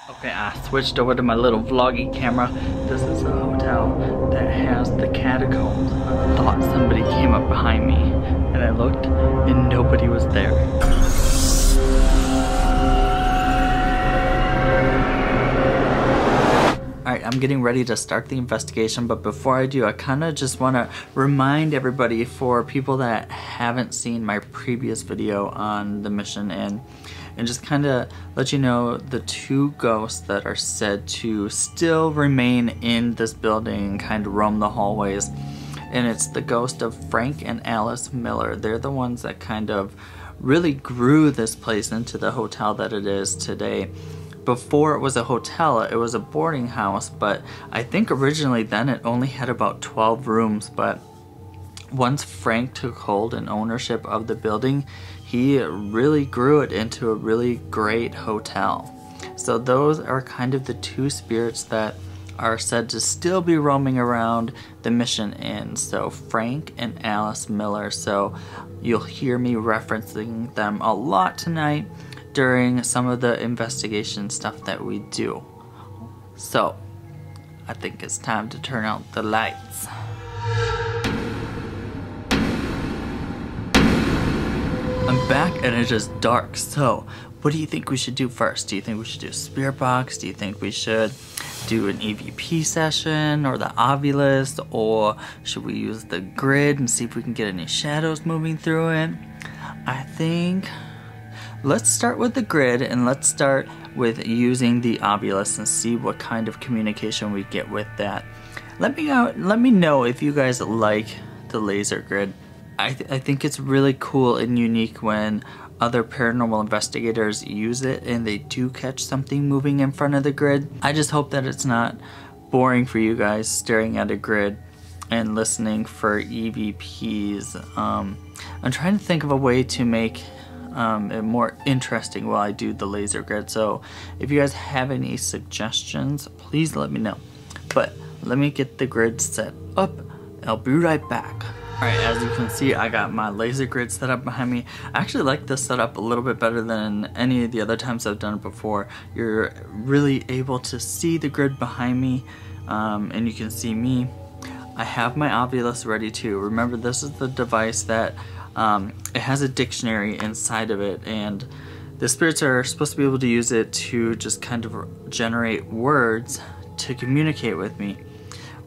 Okay, I switched over to my little vloggy camera. This is a hotel that has the catacombs. I thought somebody came up behind me, and I looked, and nobody was there. Alright, I'm getting ready to start the investigation, but before I do, I kind of just want to remind everybody, for people that haven't seen my previous video on the mission, and just kind of let you know the two ghosts that are said to still remain in this building and kind of roam the hallways. And it's the ghost of Frank and Alice Miller. They're the ones that kind of really grew this place into the hotel that it is today. Before it was a hotel, it was a boarding house, but I think originally then it only had about 12 rooms. But once Frank took hold and ownership of the building, he really grew it into a really great hotel. So those are kind of the two spirits that are said to still be roaming around the Mission Inn. So Frank and Alice Miller. So you'll hear me referencing them a lot tonight during some of the investigation stuff that we do. So I think it's time to turn out the lights. I'm back and it's just dark, so what do you think we should do first? Do you think we should do a spirit box? Do you think we should do an EVP session or the Ovilus, or should we use the grid and see if we can get any shadows moving through it? I think let's start with the grid, and let's start with using the Ovilus and see what kind of communication we get with that. Let me know if you guys like the laser grid. I think it's really cool and unique when other paranormal investigators use it and they do catch something moving in front of the grid. I just hope that it's not boring for you guys staring at a grid and listening for EVPs. I'm trying to think of a way to make it more interesting while I do the laser grid. So if you guys have any suggestions, please let me know. But let me get the grid set up. I'll be right back. Alright, as you can see, I got my laser grid set up behind me. I actually like this setup a little bit better than any of the other times I've done it before. You're really able to see the grid behind me, and you can see me. I have my Ovilus ready too. Remember, this is the device that it has a dictionary inside of it, and the spirits are supposed to be able to use it to just kind of generate words to communicate with me.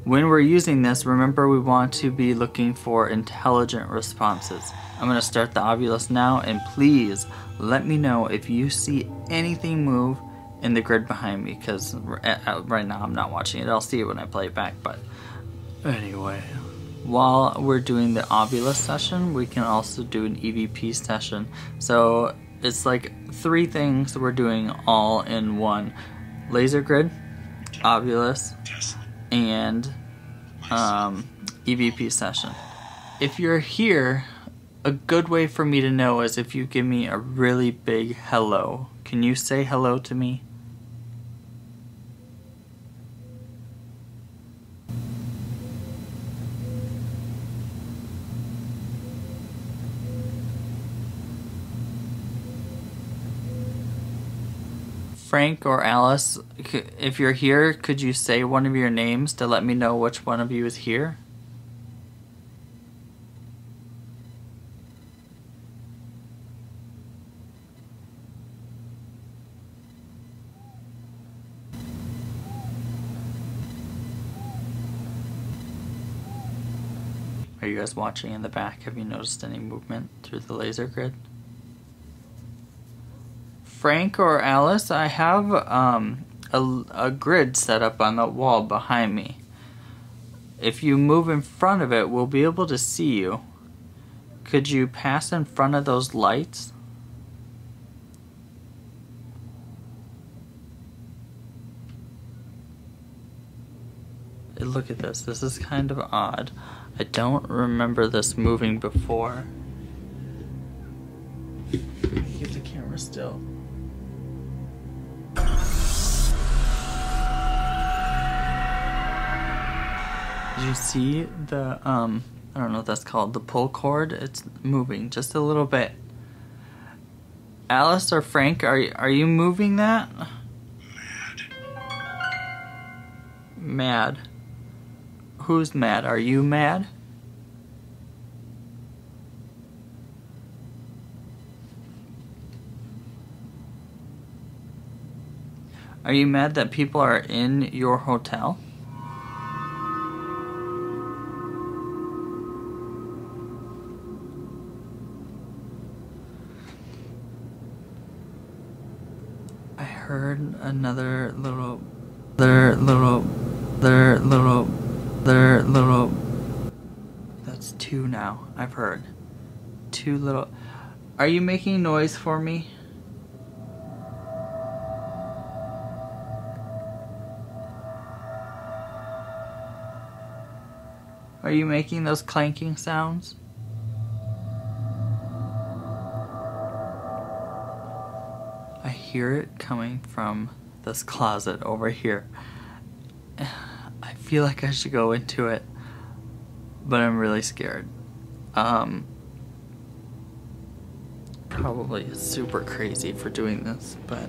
When we're using this, remember, we want to be looking for intelligent responses. I'm going to start the Ovilus now, and please let me know if you see anything move in the grid behind me, because right now I'm not watching it. I'll see it when I play it back. But anyway, while we're doing the Ovilus session, we can also do an EVP session. So it's like 3 things we're doing all in one: laser grid, Ovilus, and EVP session. If you're here, a good way for me to know is if you give me a really big hello. Can you say hello to me? Frank or Alice, if you're here, could you say one of your names to let me know which one of you is here? Are you guys watching in the back? Have you noticed any movement through the laser grid? Frank or Alice, I have a grid set up on the wall behind me. If you move in front of it, we'll be able to see you. Could you pass in front of those lights? Look at this. This is kind of odd. I don't remember this moving before. Keep the camera still. Did you see the, I don't know what that's called, the pull cord? It's moving just a little bit. Alice or Frank, are you moving that? Man, mad. Who's mad? Are you mad? Are you mad that people are in your hotel? I heard another little. That's two now. I've heard. Two little. Are you making noise for me? Are you making those clanking sounds? I hear it coming from this closet over here. I feel like I should go into it, but I'm really scared. Probably super crazy for doing this, but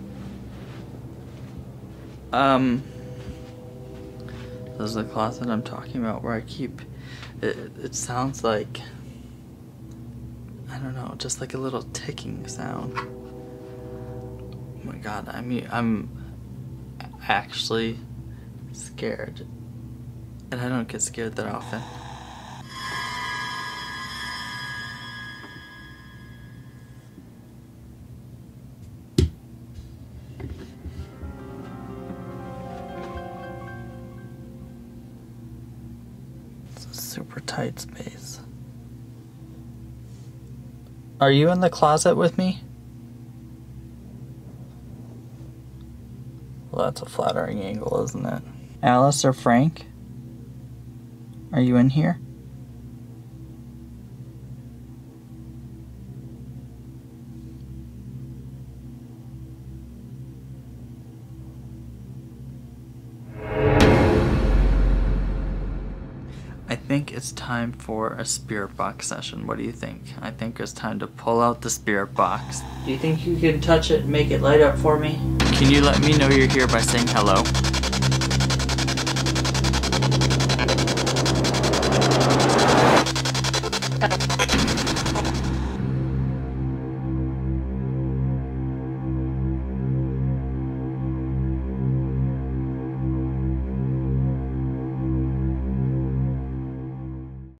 this is the closet I'm talking about where I keep it sounds like, I don't know, just like a little ticking sound. Oh my god, I mean, I'm actually scared, and I don't get scared that often. It's a super tight space. Are you in the closet with me? Well, that's a flattering angle, isn't it? Alice or Frank? Are you in here? I think it's time for a spirit box session. What do you think? I think it's time to pull out the spirit box. Do you think you can touch it and make it light up for me? Can you let me know you're here by saying hello?